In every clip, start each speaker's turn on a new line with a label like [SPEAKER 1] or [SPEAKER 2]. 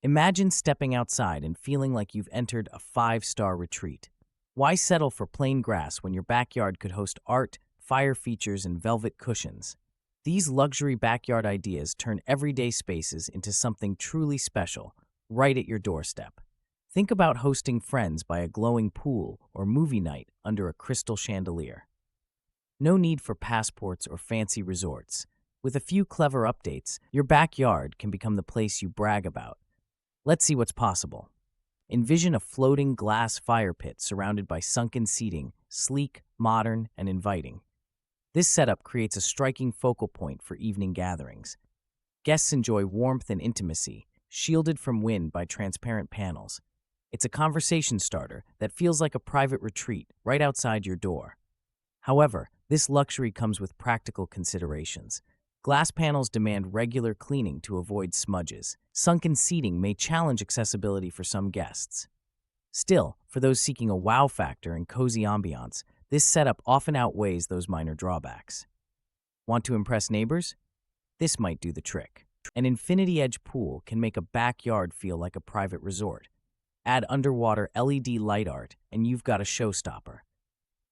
[SPEAKER 1] Imagine stepping outside and feeling like you've entered a five-star retreat. Why settle for plain grass when your backyard could host art, fire features, and velvet cushions? These luxury backyard ideas turn everyday spaces into something truly special, right at your doorstep. Think about hosting friends by a glowing pool or movie night under a crystal chandelier. No need for passports or fancy resorts. With a few clever updates, your backyard can become the place you brag about. Let's see what's possible. Envision a floating glass fire pit surrounded by sunken seating, sleek, modern, and inviting. This setup creates a striking focal point for evening gatherings. Guests enjoy warmth and intimacy, shielded from wind by transparent panels. It's a conversation starter that feels like a private retreat right outside your door. However, this luxury comes with practical considerations. Glass panels demand regular cleaning to avoid smudges. Sunken seating may challenge accessibility for some guests. Still, for those seeking a wow factor and cozy ambiance, this setup often outweighs those minor drawbacks. Want to impress neighbors? This might do the trick. An infinity edge pool can make a backyard feel like a private resort. Add underwater LED light art, and you've got a showstopper.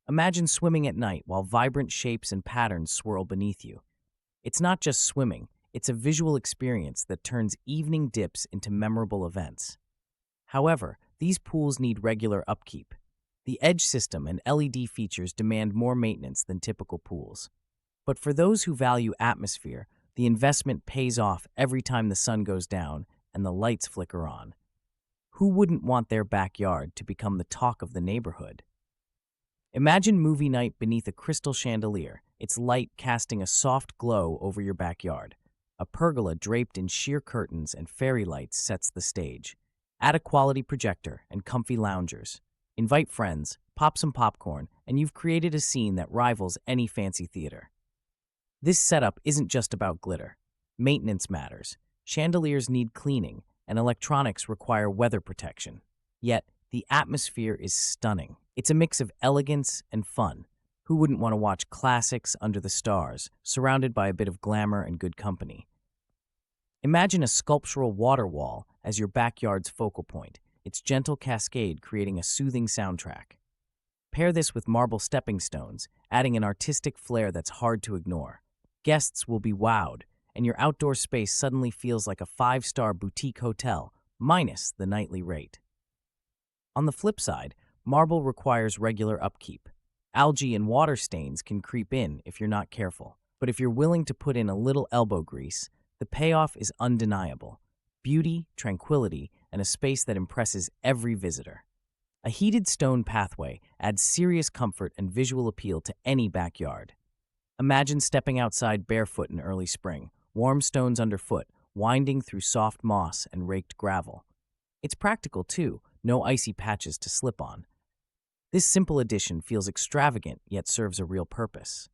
[SPEAKER 1] Imagine swimming at night while vibrant shapes and patterns swirl beneath you. It's not just swimming, it's a visual experience that turns evening dips into memorable events. However, these pools need regular upkeep. The edge system and LED features demand more maintenance than typical pools. But for those who value atmosphere, the investment pays off every time the sun goes down and the lights flicker on. Who wouldn't want their backyard to become the talk of the neighborhood? Imagine movie night beneath a crystal chandelier, its light casting a soft glow over your backyard. A pergola draped in sheer curtains and fairy lights sets the stage. Add a quality projector and comfy loungers. Invite friends, pop some popcorn, and you've created a scene that rivals any fancy theater. This setup isn't just about glitter. Maintenance matters. Chandeliers need cleaning, and electronics require weather protection. Yet, the atmosphere is stunning. It's a mix of elegance and fun. Who wouldn't want to watch classics under the stars, surrounded by a bit of glamour and good company? Imagine a sculptural water wall as your backyard's focal point, its gentle cascade creating a soothing soundtrack. Pair this with marble stepping stones, adding an artistic flair that's hard to ignore. Guests will be wowed, and your outdoor space suddenly feels like a five-star boutique hotel, minus the nightly rate. On the flip side, marble requires regular upkeep. Algae and water stains can creep in if you're not careful. But if you're willing to put in a little elbow grease, the payoff is undeniable. Beauty, tranquility, and a space that impresses every visitor. A heated stone pathway adds serious comfort and visual appeal to any backyard. Imagine stepping outside barefoot in early spring, warm stones underfoot, winding through soft moss and raked gravel. It's practical too, no icy patches to slip on. This simple addition feels extravagant yet serves a real purpose.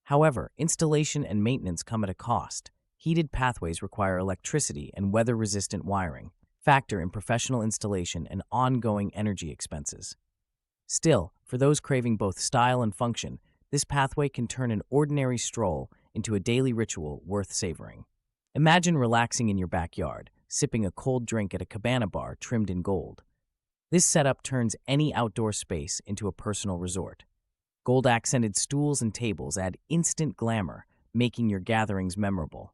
[SPEAKER 1] However, installation and maintenance come at a cost. Heated pathways require electricity and weather-resistant wiring, factor in professional installation and ongoing energy expenses. Still, for those craving both style and function, this pathway can turn an ordinary stroll into a daily ritual worth savoring. Imagine relaxing in your backyard, sipping a cold drink at a cabana bar trimmed in gold. This setup turns any outdoor space into a personal resort. Gold-accented stools and tables add instant glamour, making your gatherings memorable.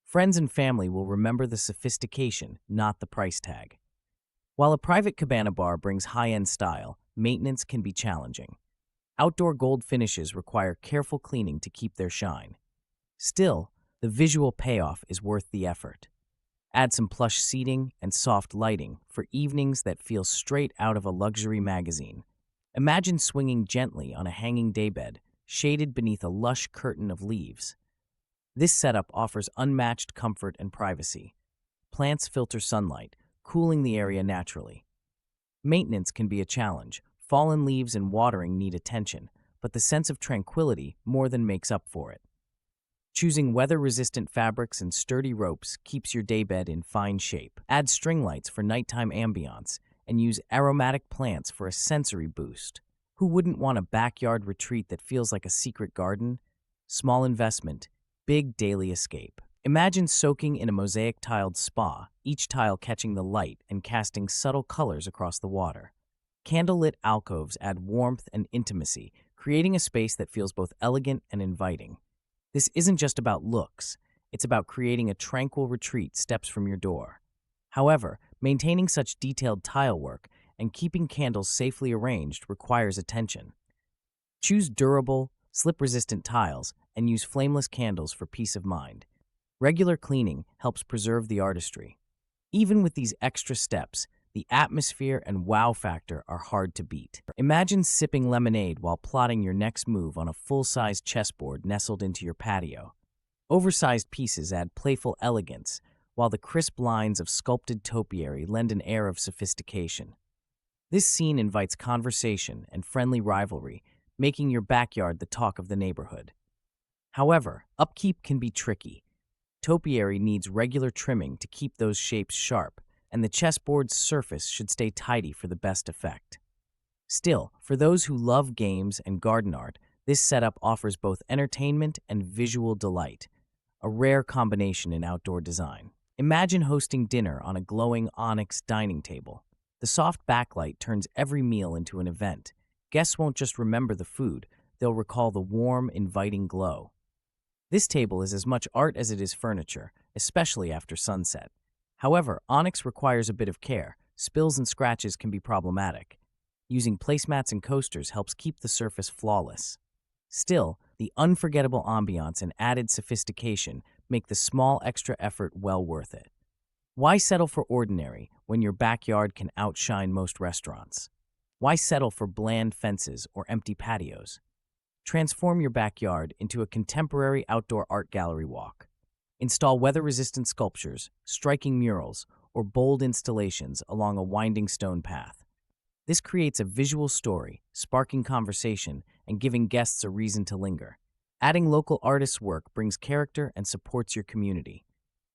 [SPEAKER 1] Friends and family will remember the sophistication, not the price tag. While a private cabana bar brings high-end style, maintenance can be challenging. Outdoor gold finishes require careful cleaning to keep their shine. Still, the visual payoff is worth the effort. Add some plush seating and soft lighting for evenings that feel straight out of a luxury magazine. Imagine swinging gently on a hanging daybed, shaded beneath a lush curtain of leaves. This setup offers unmatched comfort and privacy. Plants filter sunlight, cooling the area naturally. Maintenance can be a challenge. Fallen leaves and watering need attention, but the sense of tranquility more than makes up for it. Choosing weather-resistant fabrics and sturdy ropes keeps your daybed in fine shape. Add string lights for nighttime ambiance and use aromatic plants for a sensory boost. Who wouldn't want a backyard retreat that feels like a secret garden? Small investment, big daily escape. Imagine soaking in a mosaic-tiled spa, each tile catching the light and casting subtle colors across the water. Candlelit alcoves add warmth and intimacy, creating a space that feels both elegant and inviting. This isn't just about looks, it's about creating a tranquil retreat steps from your door. However, maintaining such detailed tile work and keeping candles safely arranged requires attention. Choose durable, slip-resistant tiles and use flameless candles for peace of mind. Regular cleaning helps preserve the artistry. Even with these extra steps, the atmosphere and wow factor are hard to beat. Imagine sipping lemonade while plotting your next move on a full-size chessboard nestled into your patio. Oversized pieces add playful elegance, while the crisp lines of sculpted topiary lend an air of sophistication. This scene invites conversation and friendly rivalry, making your backyard the talk of the neighborhood. However, upkeep can be tricky. Topiary needs regular trimming to keep those shapes sharp, and the chessboard's surface should stay tidy for the best effect. Still, for those who love games and garden art, this setup offers both entertainment and visual delight, a rare combination in outdoor design. Imagine hosting dinner on a glowing onyx dining table. The soft backlight turns every meal into an event. Guests won't just remember the food, they'll recall the warm, inviting glow. This table is as much art as it is furniture, especially after sunset. However, onyx requires a bit of care. Spills and scratches can be problematic. Using placemats and coasters helps keep the surface flawless. Still, the unforgettable ambiance and added sophistication make the small extra effort well worth it. Why settle for ordinary when your backyard can outshine most restaurants? Why settle for bland fences or empty patios? Transform your backyard into a contemporary outdoor art gallery walk. Install weather-resistant sculptures, striking murals, or bold installations along a winding stone path. This creates a visual story, sparking conversation and giving guests a reason to linger. Adding local artists' work brings character and supports your community.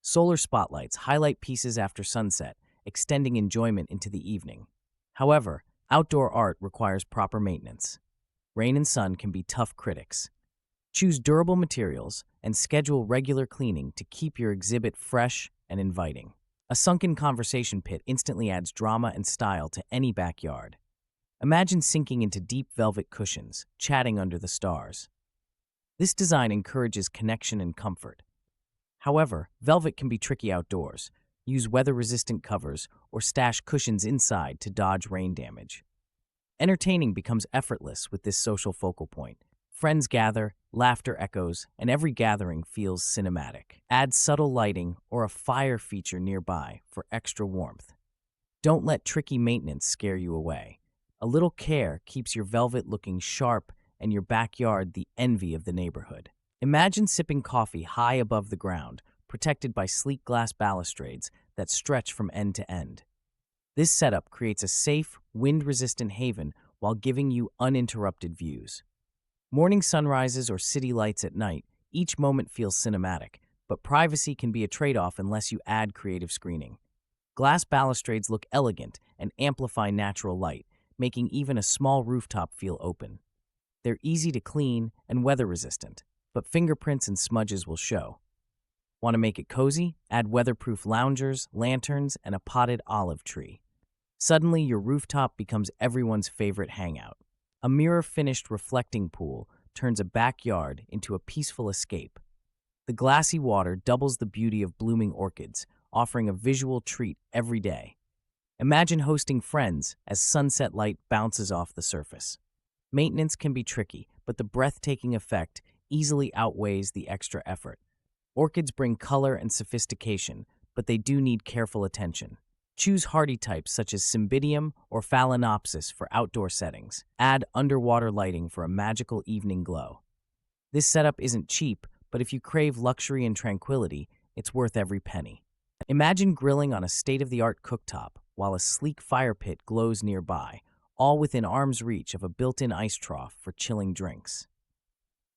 [SPEAKER 1] Solar spotlights highlight pieces after sunset, extending enjoyment into the evening. However, outdoor art requires proper maintenance. Rain and sun can be tough critics. Choose durable materials and schedule regular cleaning to keep your exhibit fresh and inviting. A sunken conversation pit instantly adds drama and style to any backyard. Imagine sinking into deep velvet cushions, chatting under the stars. This design encourages connection and comfort. However, velvet can be tricky outdoors. Use weather-resistant covers or stash cushions inside to dodge rain damage. Entertaining becomes effortless with this social focal point. Friends gather, laughter echoes, and every gathering feels cinematic. Add subtle lighting or a fire feature nearby for extra warmth. Don't let tricky maintenance scare you away. A little care keeps your velvet looking sharp and your backyard the envy of the neighborhood. Imagine sipping coffee high above the ground, protected by sleek glass balustrades that stretch from end to end. This setup creates a safe, wind-resistant haven while giving you uninterrupted views. Morning sunrises or city lights at night, each moment feels cinematic, but privacy can be a trade-off unless you add creative screening. Glass balustrades look elegant and amplify natural light, making even a small rooftop feel open. They're easy to clean and weather-resistant, but fingerprints and smudges will show. Want to make it cozy? Add weatherproof loungers, lanterns, and a potted olive tree. Suddenly, your rooftop becomes everyone's favorite hangout. A mirror-finished reflecting pool turns a backyard into a peaceful escape. The glassy water doubles the beauty of blooming orchids, offering a visual treat every day. Imagine hosting friends as sunset light bounces off the surface. Maintenance can be tricky, but the breathtaking effect easily outweighs the extra effort. Orchids bring color and sophistication, but they do need careful attention. Choose hardy types such as Cymbidium or Phalaenopsis for outdoor settings. Add underwater lighting for a magical evening glow. This setup isn't cheap, but if you crave luxury and tranquility, it's worth every penny. Imagine grilling on a state-of-the-art cooktop while a sleek fire pit glows nearby, all within arm's reach of a built-in ice trough for chilling drinks.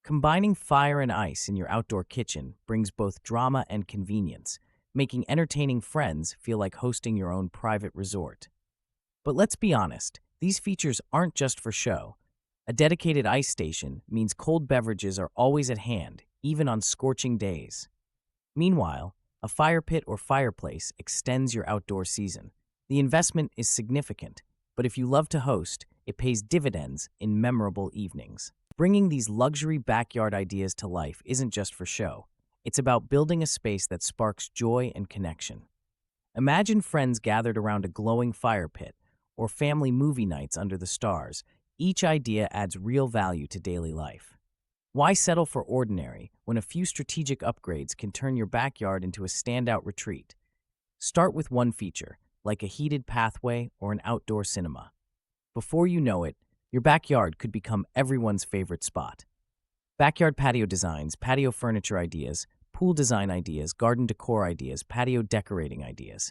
[SPEAKER 1] Combining fire and ice in your outdoor kitchen brings both drama and convenience, making entertaining friends feel like hosting your own private resort. But let's be honest, these features aren't just for show. A dedicated ice station means cold beverages are always at hand, even on scorching days. Meanwhile, A fire pit or fireplace extends your outdoor season. The investment is significant, but if you love to host, it pays dividends in memorable evenings. Bringing these luxury backyard ideas to life isn't just for show. It's about building a space that sparks joy and connection. Imagine friends gathered around a glowing fire pit or family movie nights under the stars. Each idea adds real value to daily life. Why settle for ordinary when a few strategic upgrades can turn your backyard into a standout retreat? Start with one feature, like a heated pathway or an outdoor cinema. Before you know it, your backyard could become everyone's favorite spot. Backyard patio designs, patio furniture ideas, pool design ideas, garden decor ideas, patio decorating ideas.